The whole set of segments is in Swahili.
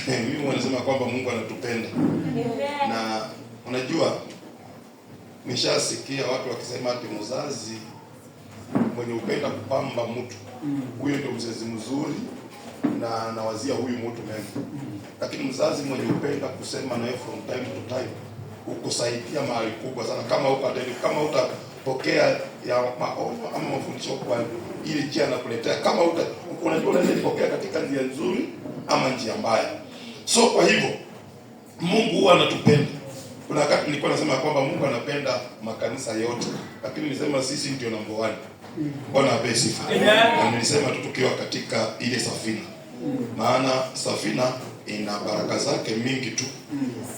Mimi wanasema kwamba Mungu anatupenda. Na unajua nishasikia watu wakisema ati mzazi mwenye upenda kupamba mtu, huyo ndio mzazi mzuri na anawazia huyu mtu mema. Lakini mzazi mwenye upenda kusema naye from time to time, ukusaidia mahali kubwa sana kama utapokea ya maono ama mafundisho kwa ile njia anakuletea, kama unajua unaweza kupokea katika njia nzuri ama njia mbaya. So kwa hivyo Mungu huwa anatupenda. Kuna wakati nilikuwa nasema kwamba Mungu anapenda makanisa yote, lakini nilisema sisi ndio number 1. Bwana ape sifa. Na nilisema tu tukiwa katika ile safina. Maana safina ina baraka zake mingi tu.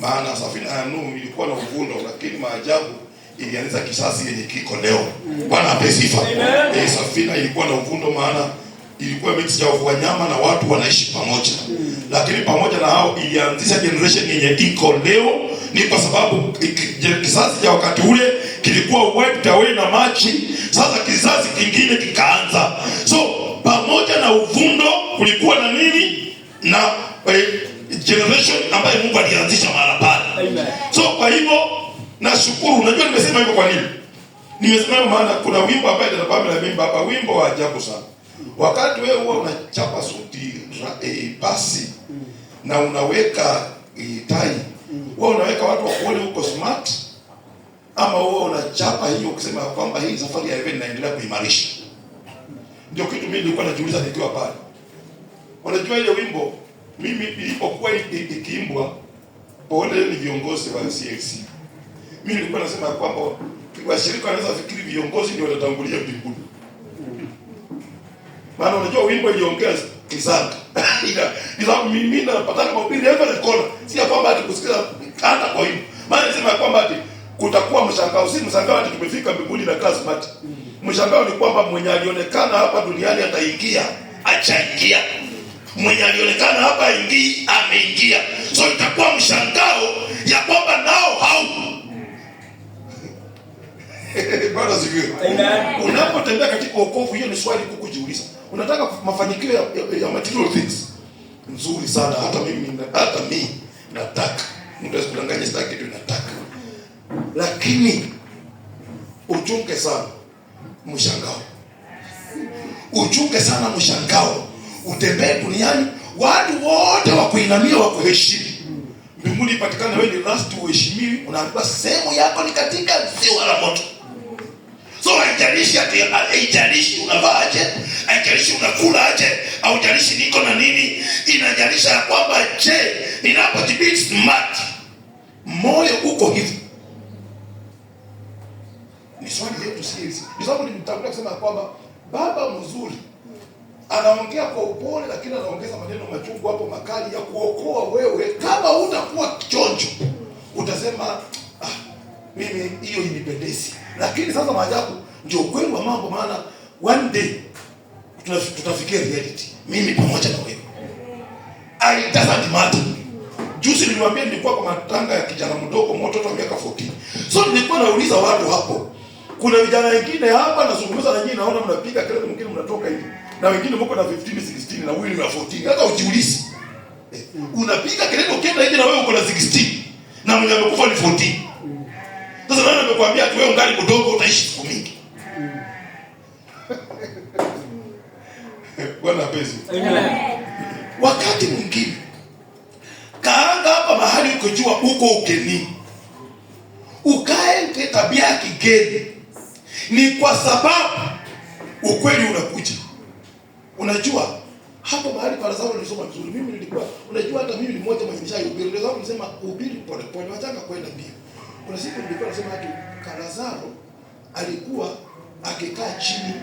Maana safina ya Nuhu ilikuwa na uvundo, lakini maajabu ilianza kisasi yenye kiko leo. Bwana ape sifa. Safina ilikuwa na uvundo, maana ilikuwa mix ya wanyama na watu wanaishi pamoja. Lakini pamoja na hao ilianzisha generation yenye iko leo, ni kwa sababu kizazi cha wakati ule kilikuwa wiped away na maji. Sasa kizazi kingine kikaanza. So pamoja na uvundo kulikuwa na nini? Na generation ambayo Mungu alianzisha mahali pale. So kwa hivyo nashukuru. Unajua nimesema hivyo kwa nini? Nimesema hivyo maana kuna wimbo ambaye tunapamba na mimba hapa, wimbo wa ajabu sana. Wakati wewe huwa unachapa suti basi na unaweka tai, wewe unaweka watu wakuone huko smart, ama wewe unachapa hiyo ukisema kwamba hii safari ya event inaendelea kuimarisha. Ndio kitu mimi nilikuwa najiuliza nikiwa pale. Unajua ile wimbo mimi ilipokuwa ikiimbwa, pole ni viongozi wa CXC. Mimi nilikuwa nasema kwamba washirika wanaweza fikiri viongozi ndio watatangulia mbinguni. Maana unajua wimbo iliongea kisanga. Ila mimi napata mahubiri hapa na kona. Si kwamba ati kusikiza hata kwa hiyo. Maana nasema kwamba ati kutakuwa mshangao, si mshangao ati tumefika mbinguni na kazi mati. Mshangao ni kwamba mwenye alionekana hapa duniani ataingia, achaingia. Mwenye alionekana hapa ingii, ameingia. So itakuwa mshangao ya kwamba nao hao. Bwana sifiwe. Unapotembea katika wokovu, hiyo ni swali kukujiuliza. Unataka mafanikio ya material things nzuri sana, hata mimi nataka. Mtu asikudanganye sitaki kitu nataka. Lakini uchunge sana mshangao. Uchunge sana mshangao. Utembee duniani watu wote wakuinamia, wakuheshimu. Mbinguni ipatikane wewe ni last uheshimiwi, unaambiwa sehemu yako ni katika ziwa la moto. So haijalishi unavaa aje, haijalishi unakula aje, haijalishi niko na nini, inajalisha ya kwamba je, ninapojibiti smart, moyo uko hivi. Ni swali yetu sisi. Ni sababu nimetangulia kusema kwamba baba mzuri anaongea kwa upole, lakini anaongeza maneno machungu hapo makali ya kuokoa wewe. Kama utakuwa chonjo, utasema mimi hiyo inipendezi. Lakini sasa maajabu ndio kweli wa mambo, maana one day tutafikia reality, mimi pamoja na wewe. I doesn't matter. Juzi niliwaambia nilikuwa kwa matanga ya kijana mdogo, mtoto wa miaka 14. So nilikuwa nauliza watu hapo. Kuna vijana wengine hapa nazungumza na nyinyi, naona mnapiga kelele, mwingine mnatoka hivi. Na wengine mko na 15, 16 na wewe ni 14. Hata ujiulize. Unapiga kelele ukienda hivi na wewe uko na 16 na mwenye amekufa ni 14. Sasa nani amekwambia ati wewe ungali mdogo utaishi siku mingi? Bwana pesi. Wakati mwingine kaanga hapa mahali uko jua uko ukeni. Ukae kwa tabia ya kigeni. Ni kwa sababu ukweli unakuja. Unajua hapo mahali kwa Lazaro nilisoma vizuri. Mimi nilikuwa unajua hata mimi ni mmoja mwenye mshahidi. Lazaro nilisema uhubiri pole pole, wataka kwenda mbio. Kuna siku nilikuwa nasema ati Lazaro alikuwa akikaa chini.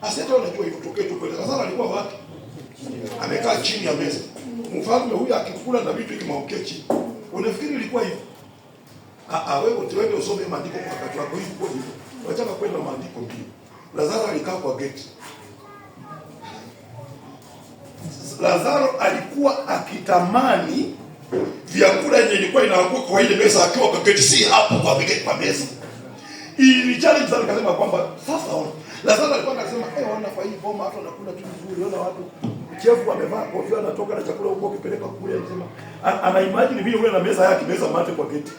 Asante, unajua hivyo tokee tu kwenda. Lazaro alikuwa wapi? Amekaa chini ya meza. Mfalme huyu akikula na vitu ikimwokea chini. Unafikiri ilikuwa hivyo? Wewe tuende usome maandiko kwa wakati wako hivyo. Wataka kwenda maandiko mbio. Lazaro alikaa kwa gate. Lazaro alikuwa akitamani vyakula yenye ilikuwa inaanguka kwa ile meza akiwa kwa gate, si hapo kwa meza. Hii ni challenge sana. Akasema kwamba sasa ona, Lazaro alikuwa anasema ona kwa hii boma watu wanakula tu vizuri, ona watu Chef amevaa kofia anatoka na chakula huko kipeleka kule, anasema ana imagine vile yule na meza yake meza mate kwa geti.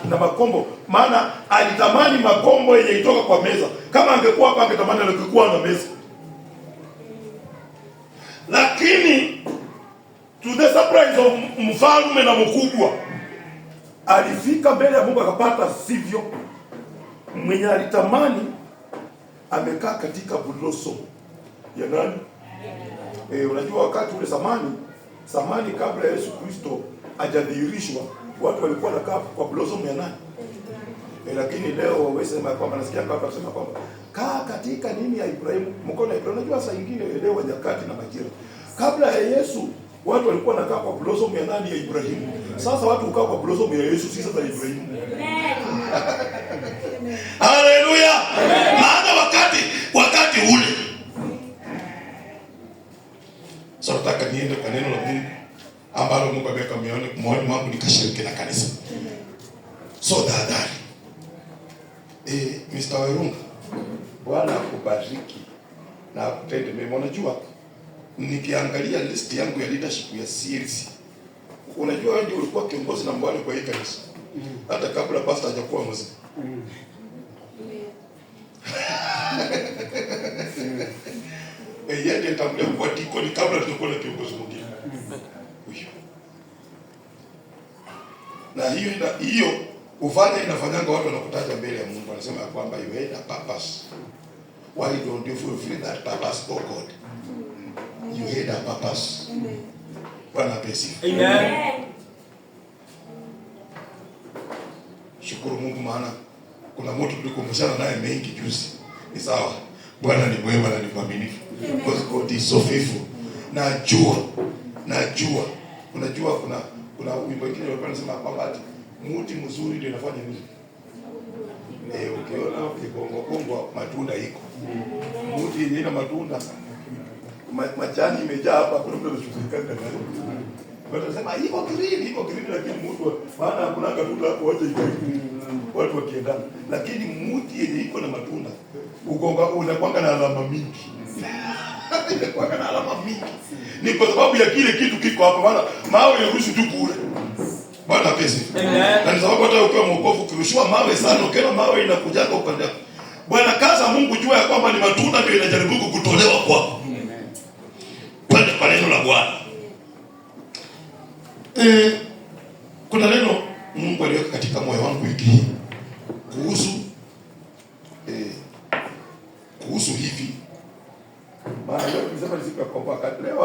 Na makombo, maana alitamani makombo yenye itoka kwa meza. Kama angekuwa hapa angetamani angekuwa na meza. Lakini to the surprise of mfalme na mkubwa, alifika mbele ya Mungu akapata sivyo. Mwenye alitamani amekaa katika buloso ya nani? Unajua wakati ule zamani kabla ya Yesu Kristo hajadhihirishwa, watu walikuwa wanakaa kwa blossom ya nani? Lakini leo waweze sema kwamba nasikia hapa wanasema kwamba kaa katika nini ya Ibrahimu, mkono wa Ibrahimu. Unajua saa nyingine leo nyakati na majira. Kabla ya Yesu watu walikuwa wanakaa kwa blossom ya nani? Ya Ibrahimu. Sasa watu ukaa kwa blossom ya Yesu, si sasa Ibrahimu. Haleluya. Maana wakati ule. Sasa nataka niende kwa neno la Mungu ambalo Mungu ameweka moyoni mwangu nikashiriki na kanisa. So dadari. Mr. Werunga, Bwana akubariki na akutende mema. Unajua nikiangalia list yangu ya leadership ya series, unajua wewe ndio ulikuwa kiongozi na mbali kwa hii kanisa. Hata kabla pastor hajakuwa mzee. Yeye ndiye atamlia kwa dikoni kabla tulikuwa na kiongozi mwingine. Na hiyo ufanye inafanyanga watu wanakutaja mbele ya Mungu, wanasema kwamba you had a purpose. Why don't you fulfill that purpose, oh God? You had a purpose. Bwana pesi. Amen. Shukuru Mungu, maana kuna mtu tulikumshana naye mengi juzi. Ni sawa. Bwana ni mwema na ni mwaminifu. Because God is so faithful. Najua. Unajua kuna wimbo mwingine walikuwa wanasema kwamba mti mzuri ndio inafanya nini? Ukiona kigongo matunda iko. Mti yenye ina matunda, majani imejaa hapa, kuna mtu anashughulika nayo. Wanasema iko green lakini mtu maana hakuna matunda hapo, wote iko watu wakiendana. Lakini mti yenye iko na matunda, ugonga unakuanga na alama mingi. Unakuanga na alama mingi. Ni kwa sababu ya kile kitu kiko hapa, maana mawe yaruhusu tu bure. Bwana pesi. Na ni sababu hata ukiwa mwokovu ukirushiwa mawe sana, ukiona mawe inakujaga upande wako. Bwana kaza Mungu jua ya kwamba ni matunda ndio inajaribu kutolewa kwako. Pande kwa neno la Bwana. Kuna neno Mungu aliweka katika moyo wangu wiki hii kuhusu hivi. Maana leo tunasema ni siku ya kuomba. Leo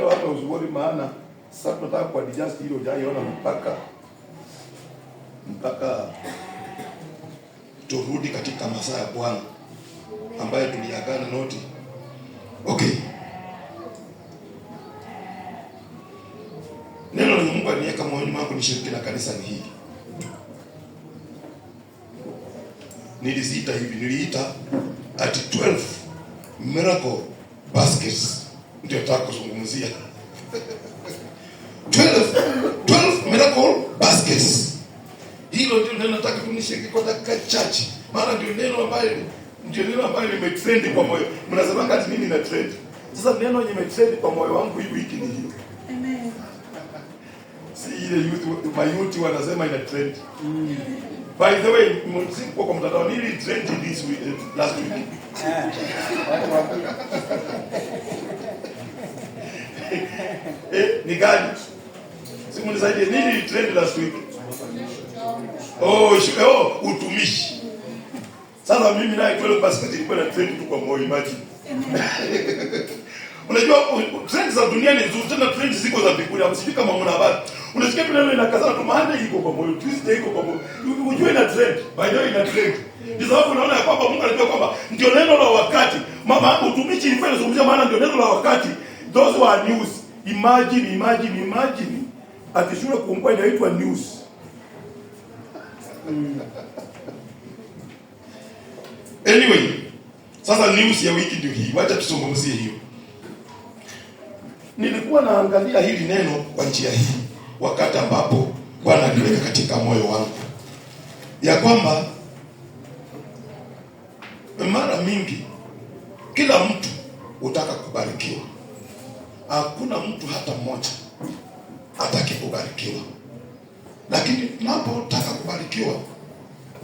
hata usubuhi maana sasa tunataka kwa digest hilo jaiona mpaka turudi katika masaa ya Bwana ambaye tuliagana noti. Okay. Neno la Mungu aliniweka moyoni mwangu nishiriki na kanisa ni hili. Niliita at 12 miracle baskets ndio nataka kuzungumzia. 12 miracle baskets. Hilo ndio neno nataka tunishiriki kwa dakika chache. Maana ndio neno ambalo limetrend kwa moyo. Mnasema kati mimi na trend. Sasa neno limetrend kwa moyo wangu hii wiki ni hiyo. Amen. Si ile youth wanasema ina trend. By the way, msipo kwa mtandao nili trend this week last week. Ni gani? Simu nisaidie, nini trend last week? Utumishi. Sasa mimi naye kwa basket ilikuwa na trend tu kwa moyo, imagine. Unajua trend za dunia ni nzuri, tena trend ziko za mbinguni. Msifika mambo habari. Unasikia neno inakazana tu, Monday iko kwa moyo, Tuesday iko kwa moyo. Unajua ina trend, by the way ina trend. Ndio sababu unaona ya kwamba Mungu anajua kwamba ndio neno la wakati. Mama utumishi ilikuwa inazungumzia maana ndio neno la wakati. Those were news. Imagine. Ati shule kumbwa inaitwa news. Anyway, sasa news ya wiki ndio hii. Wacha tusungumzie hiyo. Nilikuwa naangalia hili neno kwa njia hii wakati ambapo Bwana aliweka katika moyo wangu ya kwamba mara mingi kila mtu utaka kubarikiwa. Hakuna mtu hata mmoja hataki kubarikiwa, lakini tunapotaka kubarikiwa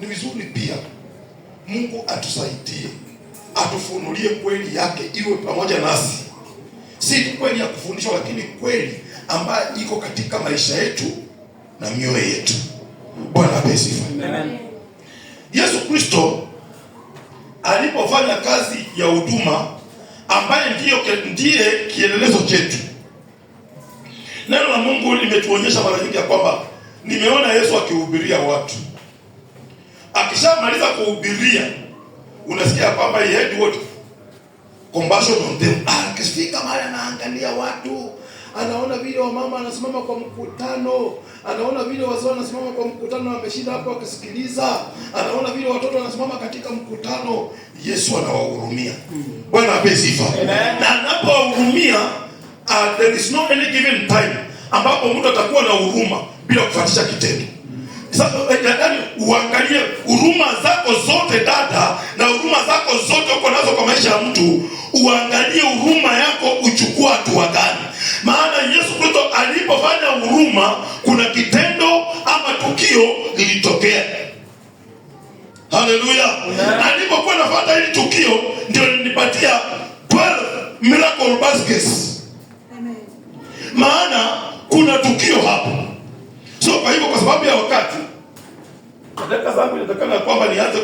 ni vizuri pia Mungu atusaidie, atufunulie kweli yake iwe pamoja nasi, si kweli ya kufundishwa, lakini kweli ambayo iko katika maisha yetu na mioyo yetu. Bwana apewe sifa. Amen. Yesu Kristo alipofanya kazi ya huduma ambaye ndiye kielelezo chetu, neno la Mungu limetuonyesha mara nyingi ya kwamba nimeona Yesu akihubiria watu. Akishamaliza kuhubiria, unasikia kwamba he had what? Compassion on them. Akifika mahali anaangalia watu, anaona vile wamama anasimama kwa mkutano, anaona vile wazee wanasimama kwa mkutano wameshinda hapo wakisikiliza, anaona vile watoto wanasimama katika mkutano. Yesu anawahurumia. Bwana apewe sifa. Na anapowahurumia, there is no any given time ambapo mtu atakuwa na huruma bila kufuatisha kitendo. Yaani uangalie huruma zako zote dada, na huruma zako zote uko nazo kwa maisha ya mtu, uangalie huruma yako uchukua hatua gani. Maana Yesu Kristo alipofanya huruma, kuna kitendo ama tukio lilitokea. Haleluya. Alipokuwa nafuata hili tukio, ndio linipatia 12 miracle baskets. Amen. Maana kuna tukio hapo. So kwa hivyo, kwa sababu ya wakati, dakika zangu inatakana kwamba nianze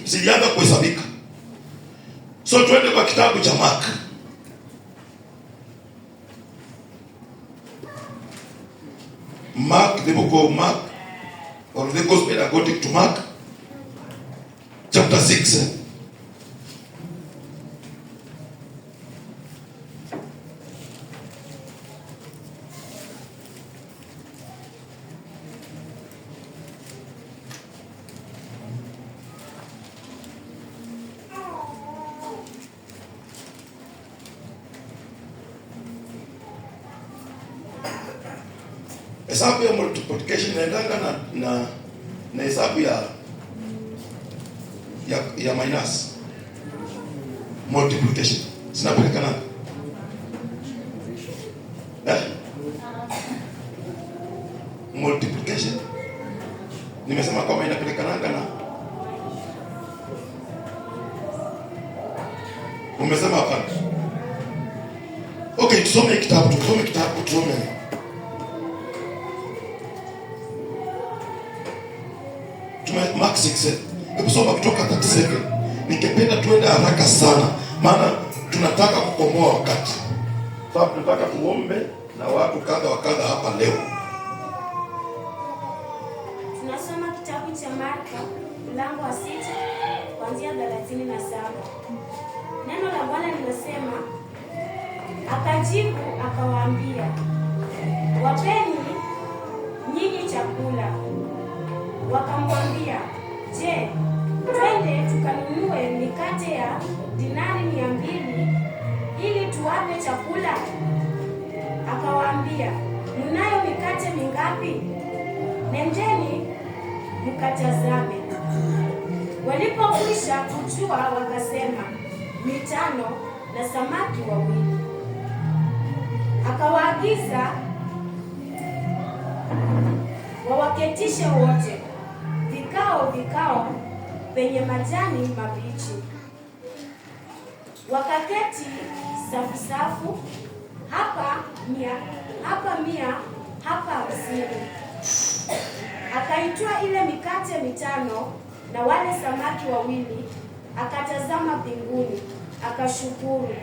zilianza kuhesabika. So tuende kwa kitabu cha Mark. Mark, the book of Mark, or the Gospel according to Mark, chapter 6. Hesabu ya multiplication inaendanga na hesabu ya minus. Multiplication zinapelekana. Multiplication nimesema kama inapelekana na, umesema hapa. Okay, tusome kitabu. Mark 6. Hebu soma kutoka 37. Ningependa tuende haraka sana, maana tunataka kukomoa wakati. Sababu tunataka tuombe na watu kadha wa kadha hapa leo. Tunasoma kitabu cha Marka mlango wa 6 kuanzia 37. Neno la Bwana linasema, akajibu akawaambia, wapeni nyinyi chakula. Wakamwambia, je, twende tukanunue mikate ya dinari 200 ili tuwape chakula? Akawaambia, mnayo mikate mingapi? Nendeni mkatazame. Walipokwisha kujua wakasema, 5 na samaki 2. Akawaagiza wawaketishe wote vikao penye majani mabichi. Wakaketi safu, hapa 100, hapa 50. Akaitoa ile mikate 5 na wale samaki 2, akatazama mbinguni, akashukuru,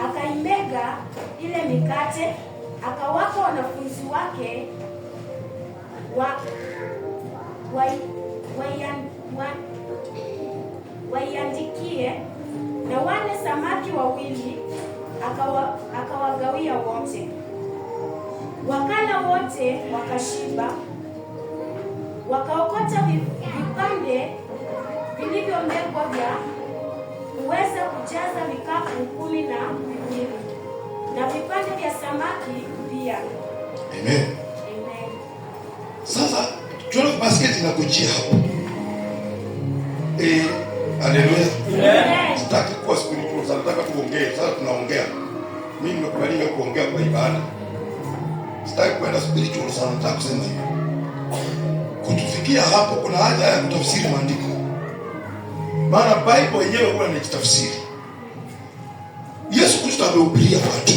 akaimega ile mikate, akawapa wanafunzi wake waiandikie, na wale samaki 2 akawagawia wote. Wakala wote wakashiba, wakaokota vipande vilivyomegwa vya kuweza kujaza vikapu 12, na vipande vya samaki pia. Amen. Sasa tuone basket inakujia hapo. Haleluya. Amen. Sitaki kuwa spiritual, sasa nataka tuongee. Sasa tunaongea. Mimi nimekubalia kuongea kwa ibada. Sitaki kwenda spiritual sana, nataka kusema hivi. Kutufikia hapo kuna haja ya kutafsiri maandiko. Maana Bible yenyewe huwa inajitafsiri. Yesu Kristo amehubiria watu.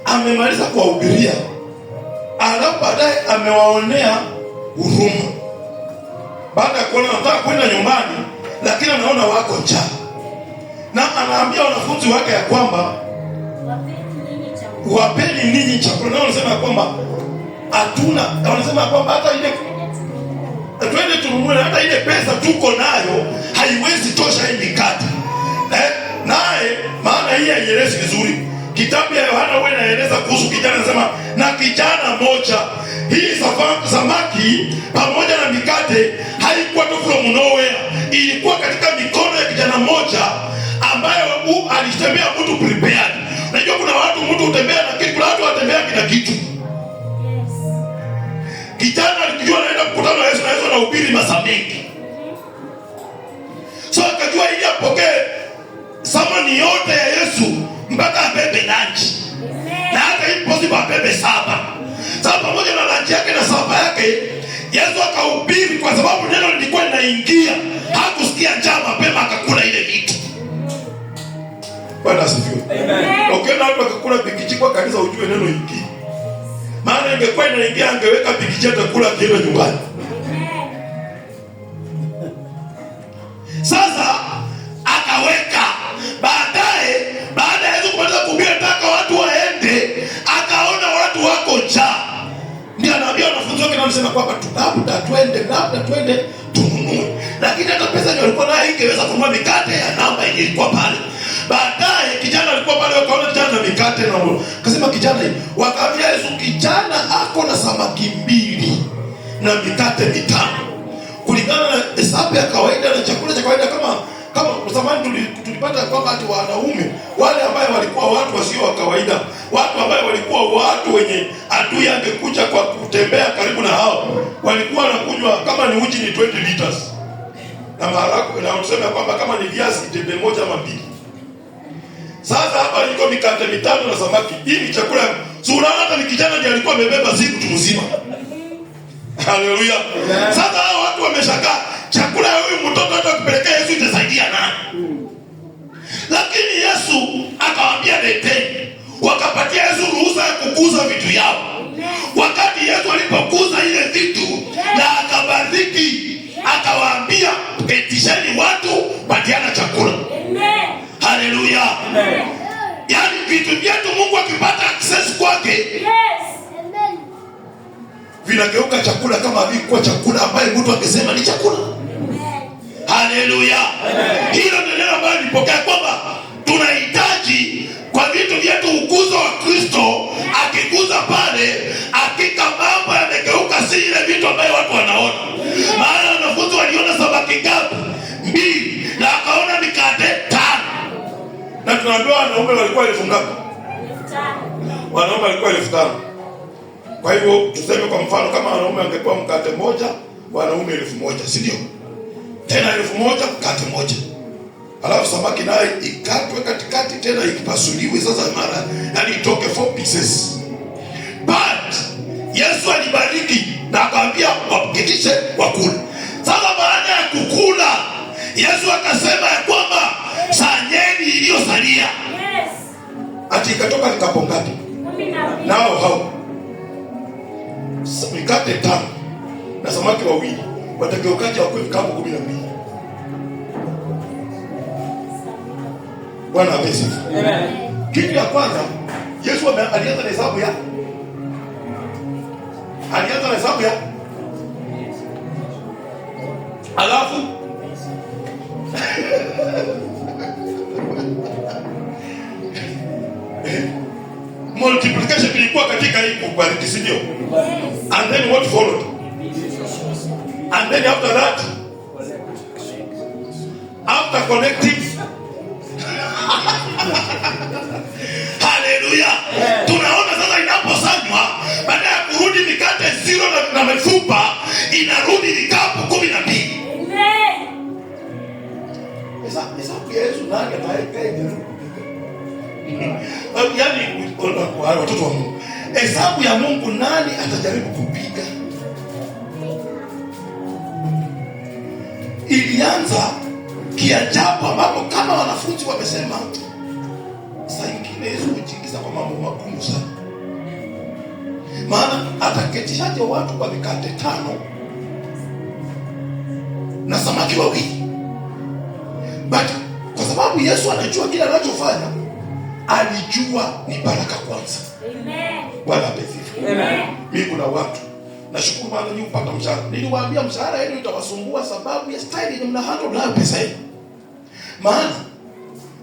Amemaliza kuwahubiria. Alafu baadaye amewaonea huruma. Baada ya kuona wanataka kwenda nyumbani, lakini anaona wako njaa. Na anaambia wanafunzi wake ya kwamba wapeni ninyi chakula. Na wanasema kwamba hatuna, wanasema kwamba hata ile twende tununue, hata ile pesa tuko nayo haiwezi tosha hii mikate. Naye maana hii haielezi vizuri. Kitabu ya Yohana wewe inaeleza kuhusu kijana, anasema na kijana moja. Hii samaki pamoja na mikate haikuwa tu from nowhere, ilikuwa katika mikono ya kijana moja ambaye alitembea mtu prepared. Unajua kuna watu mtu utembea na kitu, kuna watu watembea kila kitu. Kijana alijua anaenda kukutana na Yesu, na Yesu anahubiri masaa mengi. So akajua ili apokee samani yote ya Yesu mpaka abebe lunch. Na hata impossible abebe 7. Sasa pamoja na lunch yake na 7 yake, Yesu akahubiri kwa sababu neno lilikuwa linaingia. Hakusikia njaa mapema akakula ile vitu. Bwana asifiwe. Amen. Ukiona watu wakakula bikichi kwa kanisa ujue neno hiki. Maana ingekuwa inaingia angeweka bikichi atakula kienda nyumbani. Sasa akaweka baadaye, baada ya Yesu kumaliza kuhubiri nataka watu waende, akaona watu wako njaa. Ndio anaambia wanafunzi wake, na anasema kwamba labda twende tununue. Lakini hata pesa ndio alikuwa nayo ingeweza kununua mikate ya namba ilikuwa pale. Baadaye kijana alikuwa pale, wakaona kijana na mikate na akasema kijana, wakaambia Yesu kijana ako na samaki 2 na mikate 5. Kulingana na hesabu ya kawaida na chakula cha kawaida, kama zamani tulipata kwamba ati wanaume wale ambao walikuwa watu wasio wa kawaida, watu ambao walikuwa watu wenye adui angekuja kwa kutembea karibu na hao, walikuwa wanakunywa kama ni uji ni 20 liters na maharagwe, na wanasema kwamba kama ni viazi tembe moja ama 2. Sasa hapa iko mikate 5 na samaki. Hii ni chakula. Sura hata ni kijana ndiye alikuwa amebeba siku mzima. Haleluya. Sasa hao watu wameshangaa, chakula ya huyu mtoto hata kupelekea Yesu itasaidia nani? Lakini Yesu akawaambia leteni. Wakapatia Yesu ruhusa ya kukuza vitu yao. Wakati Yesu alipokuza ile vitu na akabariki, akawaambia petisheni watu patiana chakula. Amen. Haleluya. Amen. Yaani vitu vyetu Mungu akipata access kwake, yes, amen, vinageuka chakula kama vilikuwa chakula ambaye mtu akisema ni chakula. Amen. Haleluya. Amen. Hilo ndio neno ambalo nilipokea kwamba tunahitaji kwa vitu vyetu uguzo wa Kristo. Akiguza pale, hakika mambo yamegeuka, si ile vitu ambayo watu wanaona. Maana wanafunzi waliona samaki ngapi? 2 na akaona mikate 5. Na tunaambiwa wanaume walikuwa 1000 ngapi? 5000. Wanaume walikuwa 5000. Kwa hivyo tuseme kwa mfano kama wanaume wangekuwa mkate moja, wanaume 1000, si ndio? Tena 1000 mkate moja. Alafu samaki naye ikatwe katikati, tena ikipasuliwe sasa mara, yani itoke 4 pieces. But Yesu alibariki na akamwambia wapitishe wakule. Sasa baada ya kukula, Yesu akasema ya kwamba sanyeni iliyosalia. Yes. Ati ikatoka vikapo ngapi? 12. Nao hao mikate 5 na samaki 2 watageukaje wakwe vikapo 12? Bwana asifiwe. Amen. Kitu ya kwanza Yesu alianza na hesabu ya alafu multiplication ilikuwa katika hii kubariki, si ndio? And then what followed? And then after that, after connecting haleluya. Tunaona sasa inaposanywa, baada ya kurudi mikate 0 na mifupa, inarudi vikapu 12. Amen. hesabu ya Yesu nani atakayejaribu kupiga? Yaani watoto wa Mungu, hesabu ya Mungu nani atajaribu kupiga? Ilianza kiajabu ambapo kama wanafunzi wamesema saa ingine Yesu hujiingiza kwa mambo magumu sana. Maana ataketishaje watu kwa mikate 5 na samaki 2? But kwa sababu Yesu anajua kile anachofanya, alijua ni baraka kwanza. Amen. Bwana asifiwe. Amen. Mimi kuna watu nashukuru Bwana ni upata mshahara. Niliwaambia mshahara yenu itawasumbua sababu ya style yenye mnahandle nayo pesa yenu. Maana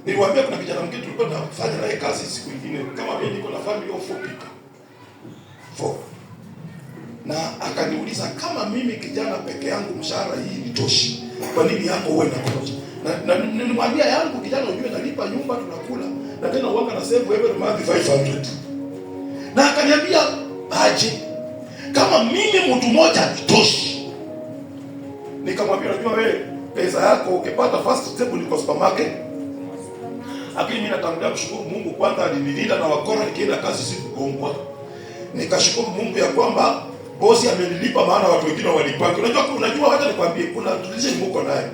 niliwaambia kuna kijana mwingine tulikuwa tunafanya naye kazi siku nyingine, kama mimi niko na family of 4 people. 4. Na akaniuliza kama mimi kijana peke yangu mshahara hii nitoshi, kwa nini yako wewe inatosha? Na nilimwambia yangu kijana ujue nalipa nyumba tunakula na tena uanga na save every month 500. Na akaniambia aje kama mimi mtu mmoja nitoshi. Nikamwambia unajua wewe pesa yako ukipata first step ni kwa supermarket. Lakini mimi natangulia kushukuru Mungu kwanza alinilinda na wakora nikienda kazi sikugongwa. Nikashukuru Mungu ya kwamba bosi amenilipa maana watu wengine walipaki. Unajua hata nikwambie kuna tradition Mungu naye.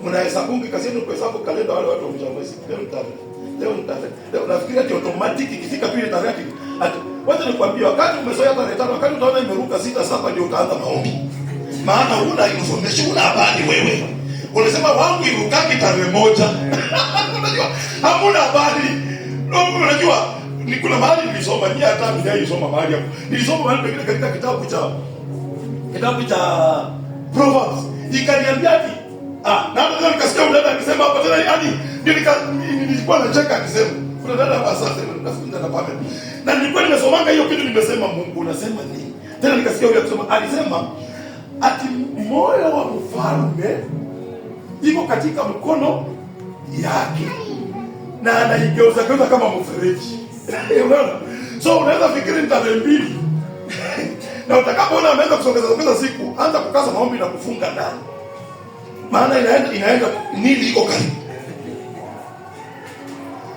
Mnahesabu kazi yenu kwa hesabu kalenda wale watu wameshamwezi. Leo nafikiria ati automatic ikifika tu ile tarehe ati wacha nikwambie wakati umezoea tarehe 5 wakati utaona imeruka 6 7 ndio utaanza maombi. Maana huna information, huna habari wewe. Unasema wangu irukaki tarehe 1. Unajua hamuna habari. Unajua ni kuna mahali nilisoma ni hata nilisoma mahali hapo. Nilisoma mahali pengine katika kitabu cha Proverbs. Ikaniambia ati na ndio nikasikia mdada akisema hapa tena yani nilikuwa nacheka akisema kuna dada hapa sasa nafikiri na pale. Na nilikuwa nimesomanga hiyo kitu nimesema Mungu unasema nini? Tena nikasikia yule akisema alisema ati moyo wa mfalme iko katika mkono yake na anaigeuza kama mfereji. Unaona? So unaweza fikiri ni tarehe 2. Na utakapoona ameanza kusongeza siku, anza kukaza maombi na kufunga ndani. Maana inaenda nili iko karibu.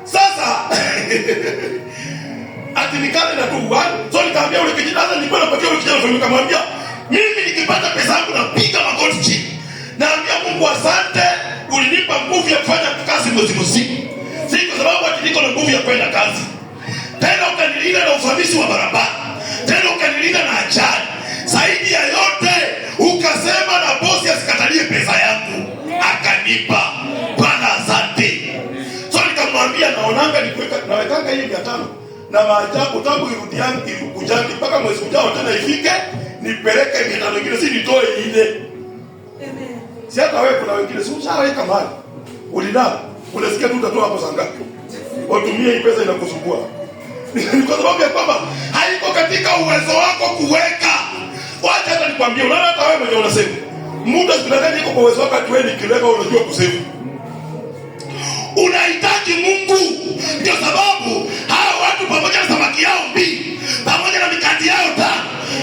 Sasa atinikane na tu wani. So nikaambia ule kijana sasa nilikuwa napatia ule kijana nikamwambia mimi nikipata pesa yangu napiga magoti chini. Naambia Mungu asante ulinipa nguvu ya kufanya kazi mwezi mzima. Si kwa sababu ati niko na nguvu ya kwenda kazi. Tena ukanilinda na ufamisi wa barabara. Tena ukanilinda na ajali. Zaidi ya yote ukasema na bosi asikatalie pesa yangu. Akanipa. Bwana asante. So nikamwambia naonanga nawekanga hiyo 500 na maajabu tangu irudiangi mpaka mwezi ujao tena ifike nipeleke 500 nyingine si nitoe ile. Amen. Si hata wewe kuna wengine si ushaweka mali. Ulinao. Unasikia tu utatoa hapo saa ngapi? Watumie hii pesa inakusumbua. Kwa sababu ya kwamba haiko katika uwezo wako kuweka. Wacha hata nikwambie unaona hata wewe mwenyewe unasema. Muda sikudanganya iko kwa uwezo wako ati wewe nikiweka unajua kusema. Unahitaji Mungu. Ndio sababu hawa watu pamoja na samaki yao 2, pamoja na mikate yao 5,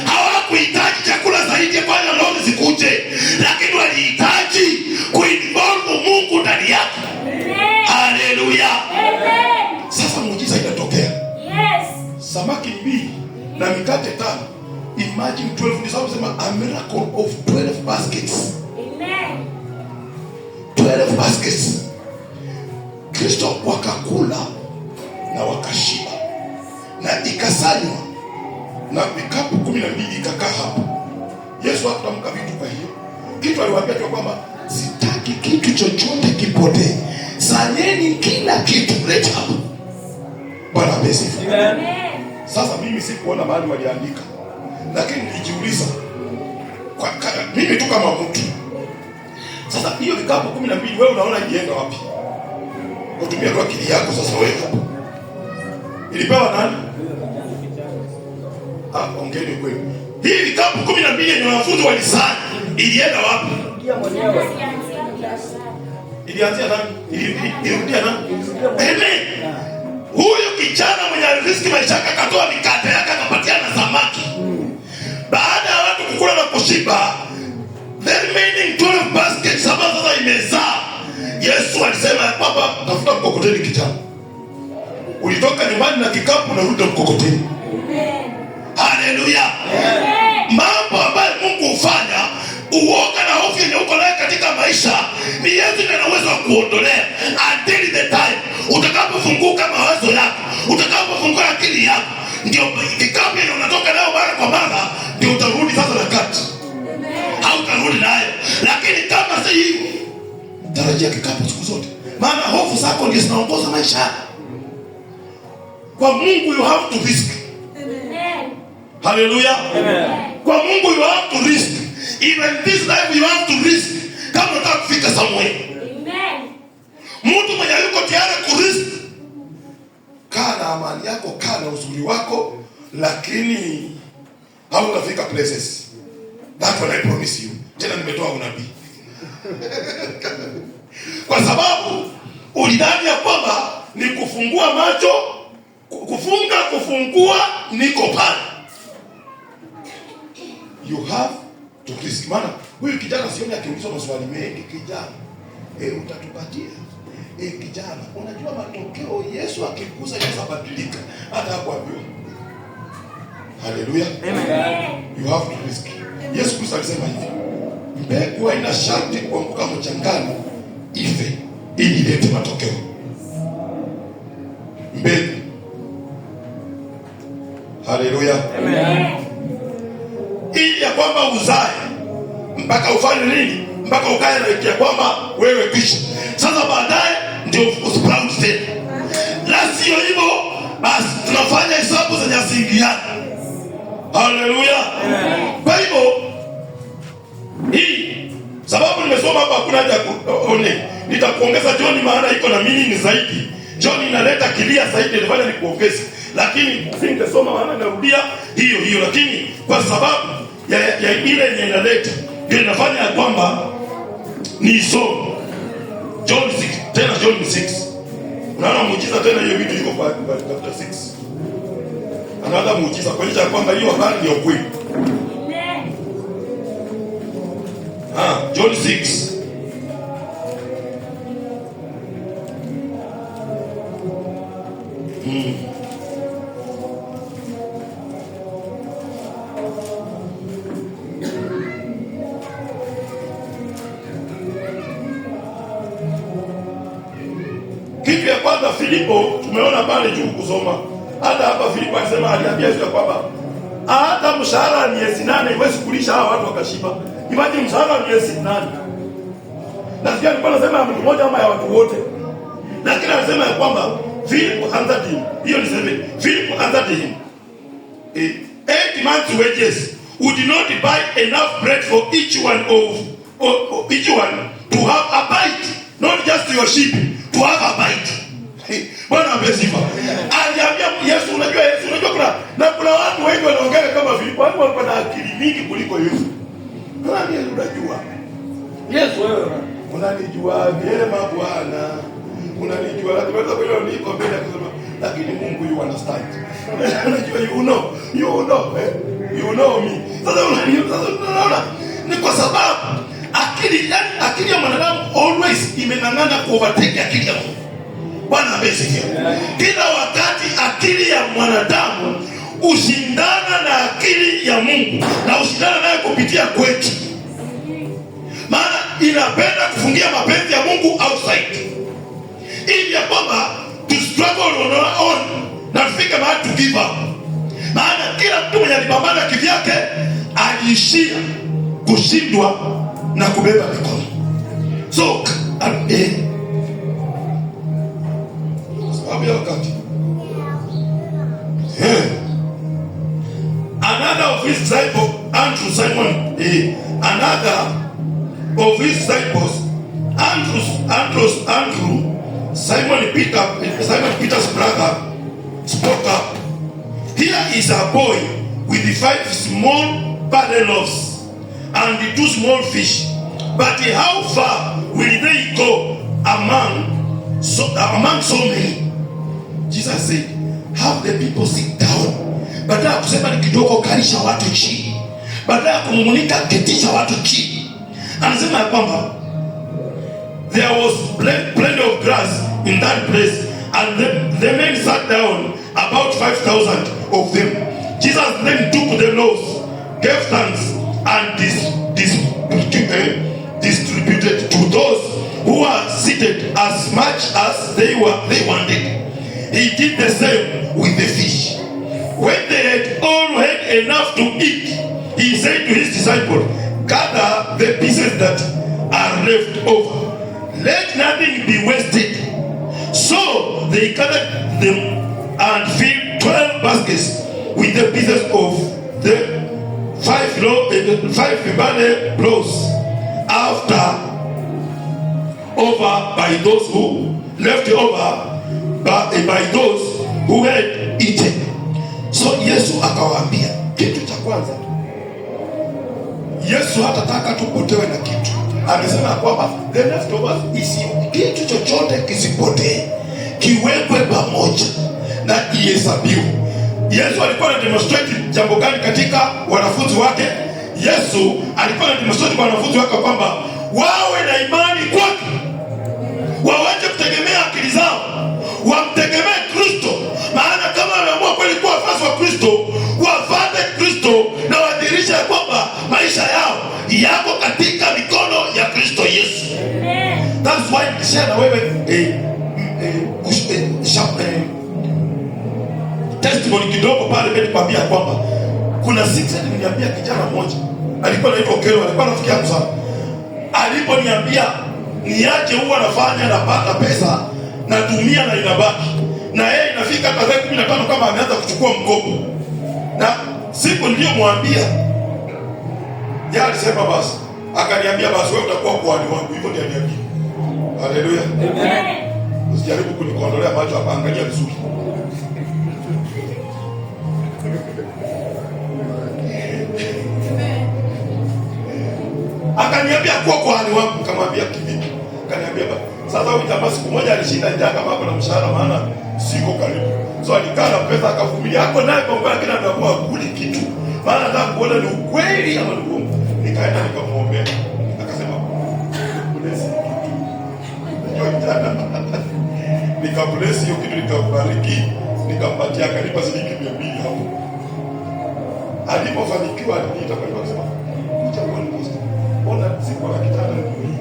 hawakuhitaji chakula zaidi kwa roho zikuje. Lakini walihitaji kuinvolve Mungu ndani yako. Haleluya. Amen. Sasa muujiza inatokea. Yes. Samaki 2 na mikate 5. Imagine 12 ni sababu sema a miracle of 12 baskets. Amen. 12 baskets. Kristo wakakula na wakashiba. Na ikasanywa na vikapu 12 ikakaa hapo. Yesu hakutamka vitu kwa hiyo. Kitu aliwaambia tu kwamba sitaki kitu chochote kipotee. Sanyeni kila kitu leta hapo. Bwana asifiwe. Amen. Sasa mimi sikuona mahali waliandika. Lakini nilijiuliza kwa mimi tu kama mtu. Sasa hiyo vikapu 12 wewe unaona ienda wapi? Kutumia kwa akili yako sasa wewe. Ilipewa nani? Ongeni kweli. Hii vikapu 12 yenye wanafunzi walisali ilienda wapi? Ilianzia nani? Ilirudia nani? Amen. Huyu kijana mwenye riziki maisha yake akatoa mikate yake akapatia na samaki. Baada ya watu kukula na kushiba, the remaining 12 baskets sasa imezaa. Yesu alisema ya kwamba tafuta mkokoteni kijana. Ulitoka nyumbani na kikapu, unarudi na mkokoteni. Haleluya. Mambo ambayo Mungu hufanya, uoga na hofu yenye uko nayo katika maisha, ni Yesu ndiye anaweza kuondolea until the time utakapofunguka mawazo yako, utakapofungua akili yako, ndio kikapu yenye unatoka nayo mara kwa mara, ndio utarudi sasa na kati. Hautarudi nayo. Lakini kama si hivyo, tarajia kikapu siku zote, maana hofu zako ndio zinaongoza maisha yako. Kwa Mungu you have to risk. Amen. Hallelujah. Amen. Kwa Mungu you have to risk. Even this life you have to risk. Kama unataka kufika somewhere. Amen. Mtu mwenye yuko tayari ku risk, kaa na amani yako, kaa na uzuri wako, lakini hautafika places. That's what I promise you. Tena nimetoa unabii. Kwa sababu ulidhani ya kwamba ni kufungua macho, kufungua niko pale. You have to risk. Maana huyu kijana sioni akiulizwa maswali mengi. Kijana, utatupatia? Kijana, unajua matokeo Yesu akikuza Yesu abadilika. Hata hapo hapo. Hallelujah. Amen. You have to risk. Yesu Kristo alisema hivi: mbegu haina sharti kuanguka mchangani ife ili ilete matokeo. Mbegu. Haleluya. Amen. Ili ya kwamba uzae mpaka ufanye nini? Mpaka ukae na ya kwamba wewe kisha. Sasa baadaye ndio usprout tena. La sio hivyo, basi tunafanya hesabu za nyasingiana. Haleluya. Amen. Kwa hivyo hii sababu nimesoma hapa, hakuna haja kuone. Nitakuongeza John, maana iko na meaning zaidi. John inaleta kilia zaidi, ndio nikuongeze. Lakini singesoma maana narudia hiyo, lakini kwa sababu ya ile yenye inaleta ndio inafanya ya kwamba ni somo. John 6, tena John 6. Unaona muujiza tena, hiyo vitu iko kwa chapter 6. Anaanza muujiza kuonyesha kwamba hiyo habari ni kweli. John 6. Kitu ya kwanza Filipo tumeona pale juu kusoma. Hata hapa Filipo anasema, aliambia Yesu kwamba hata mshahara ni miezi 8 huwezi kulisha hawa watu wakashiba. Imagine mshahara ni miezi 8. Na sio alikuwa anasema mtu mmoja ama ya watu wote. Lakini anasema kwamba Philip answered him. Hiyo ni 7. Philip answered him, 8 months wages would not buy enough bread for each one to have a bite. Not just your sheep, to have a bite. Bwana amesifa. Aliambia Yesu, unajua kuna watu wengi wanaongea kama Filipo. Watu wako na akili mingi kuliko Yesu. Nani unajua? Yesu wewe unanijua vyema Bwana. Unanijua labda kwa hiyo niko mbele kusema, lakini Mungu you understand. Unajua you know me. Sasa unaona ni kwa sababu akili ya mwanadamu always imeng'ang'ana ku overtake akili ya Mungu. Bwana amesikia. Kila wakati akili ya mwanadamu ushindana na akili ya Mungu, na ushindana naye kupitia kwetu. Maana inapenda kufungia mapenzi ya Mungu outside. Ili ya kwamba to struggle on our own na tufike mahali to give up. Maana kila mtu mwenye alipambana kivyake aliishia kushindwa na kubeba mikono. So sababu ya wakati, another of his disciples, Andrew, Simon, another of his disciples, Andrew, Simon Peter's brother, spoke up. Here is a boy with the 5 small barley loaves and the 2 small fish. But how far will they go among so many? Jesus said, have the people sit down. Badala ya kusema ni kidogo, kalisha watu chini. Badala ya kumumunika, ketisha watu chini. Anasema ya kwamba there was plenty of grass in that place, and the men sat down, about 5,000 of them. Jesus then took the loaves, gave thanks, and distributed to those who were seated as much as they wanted. He did the same with the fish. When they had all had enough to eat, he said to his disciples, gather the pieces that are left over. Let nothing be wasted. So they gathered them and filled 12 baskets with the pieces of the 5 barley loaves, after over by those who left over by those who had eaten. So Yesu akawaambia kitu cha kwanza. Yesu hatataka tupotewe na kitu. Amesema kwamba the leftovers kitu chochote kisipotee, kiwekwe pamoja na ihesabiwe. Yesu alikuwa na demonstrate jambo gani katika wanafunzi wake? Yesu alikuwa na demonstrate kwa wanafunzi wake kwamba wawe na imani kwake, wawache kutegemea akili zao, wamtegemee Kristo. Maana kama wameamua kweli kuwa wafuasi wa Kristo, wafuate Kristo na wadhihirishe kwamba maisha yao yako katika mikono ya Kristo Yesu. That's why nishare na wewe testimony kidogo pale mbele kwambia kwamba kuna siku niliambia kijana mmoja alikuwa anaitwa Kero, alikuwa rafiki yangu sana. Aliponiambia niache huwa nafanya napata pesa natumia na inabaki, na yeye inafika tarehe 15 kama ameanza kuchukua mkopo. Na siku niliyomwambia yeye alisema basi, akaniambia basi wewe utakuwa kuhani wangu. Hivyo ndiye aliambia. Haleluya. Amen. Usijaribu kunikondolea macho hapa, angalia vizuri. Akaniambia kuwa kuhani wangu. Nikamwambia kivipi? Akaniambia sasa huyu jamaa siku moja alishinda njaa kama hapo na mshahara, maana siko karibu. So alikaa na pesa akavumilia. Hapo naye kwa mbaya kila anakuwa kuli kitu. Maana nataka kuona ni ukweli ama ni uongo. Nikaenda nikamwombea. Akasema bless you. Nikabless hiyo kitu, nikabariki, nikampatia karibu shilingi 200 hapo. Alipofanikiwa aliniita kwa kusema, "Mchagua ni post. Ona siku na kitanda ndio hii.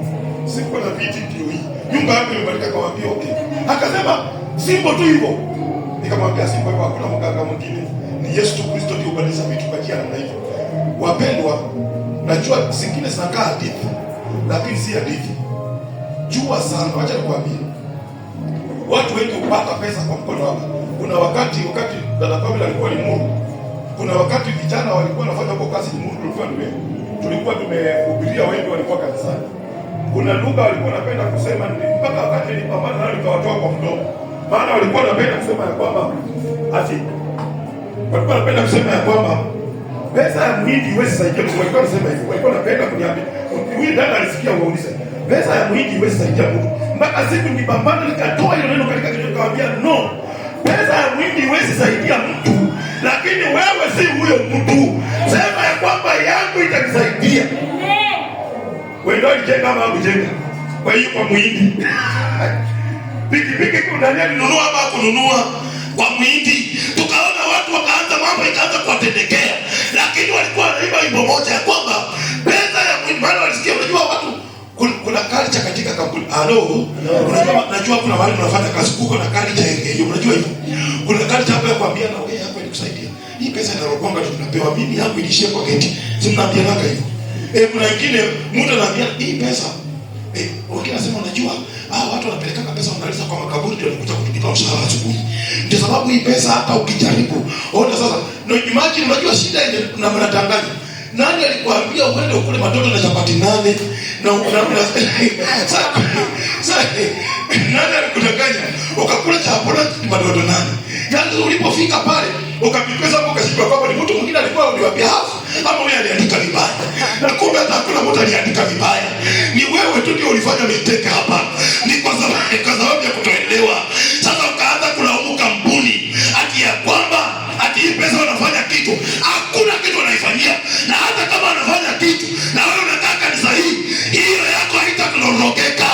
Siku na viti ndio hii. Nyumba yako imebarika." Akamwambia okay. Akasema, "Simbo tu hivyo." Nikamwambia simbo hivyo, hakuna mganga mwingine. Ni Yesu Kristo ndiye ubadilisha vitu kwa njia namna hiyo. Wapendwa, najua zingine zinakaa hadithi, lakini si hadithi. Jua sana, acha nikwambie. Watu wengi hupata pesa kwa mkono wao. Kuna wakati dada Pamela alikuwa ni Mungu. Kuna wakati vijana walikuwa wanafanya kwa kazi ni Mungu, tulikuwa tumehubiria, wengi walikuwa kanisani. Kuna lugha walikuwa wanapenda kusema, mpaka wakati nilipambana nao nikawatoa kwa mdomo. Maana walikuwa wanapenda kusema ya kwamba pesa ya mwindi iwezi saidia mtu. Walikuwa wanasema hivyo. Walikuwa wanapenda kuniambia. Huyu dada alisikia waulize. Pesa ya mwindi iwezi saidia mtu. Mpaka siku nilipambana nikatoa hilo neno katika kichwa, nikamwambia no. Pesa ya mwindi iwezi saidia mtu, lakini wewe si huyo mtu. Sema ya kwamba yangu itanisaidia. Wewe ndio ulijenga ama ujenga. Kwa hiyo kwa mwindi. Pikipiki kunania ninunua ama kununua kwa mwindi. Tukaona watu wakaanza mambo ikaanza kuwatendekea. Lakini walikuwa wanaimba wimbo moja ya kwamba pesa ya mwindi, maana walisikia, unajua watu kuna culture katika kampuni. Unajua kuna wale wanafanya kazi huko na culture hiyo, unajua hivyo. Kuna culture hapa ya kuambia na wewe yako inikusaidia. Hii pesa inarokonga tunapewa, mimi yangu ilishia kwa geti. Simnaambia nanga hivyo. Kuna wengine mtu anaambia hii pesa wengine nasema unajua watu wanapeleka pesa wanaliza kwa makaburi ndio wanakuja kutulipa mshahara asubuhi. Ndio sababu hii pesa hata ukijaribu. Ona sasa, no imagine, unajua shida ile na mnatanganya. Nani alikwambia uende ukule matoto na chapati 8 na sasa nani alikudanganya ukakula chapati matoto 8? Yaani ulipofika pale ukapipeza hapo ukashika kwamba ni mtu mwingine alikuwa uniwaambia hafu ama wewe aliandika vibaya. Na kumbe hata hakuna mtu aliandika vibaya. Ni wewe tu ndio ulifanya mistake hapa. Ni kwa sababu ya kutoelewa. Sasa ukaanza kulaumu kampuni ati ya kwamba ati hii pesa wanafanya kitu. Hakuna kitu wanaifanyia. Na hata kama wanafanya kitu na wewe unataka ni sahihi, hiyo yako haitakurogeka.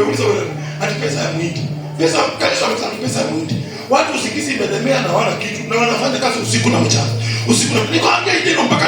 umeuliza wewe ati pesa ya mwindi. Pesa kanisa mtani pesa ya mwindi. Watu usingizi imelemea na wana kitu na wanafanya kazi usiku na mchana. Usiku na nikwambia ndio mpaka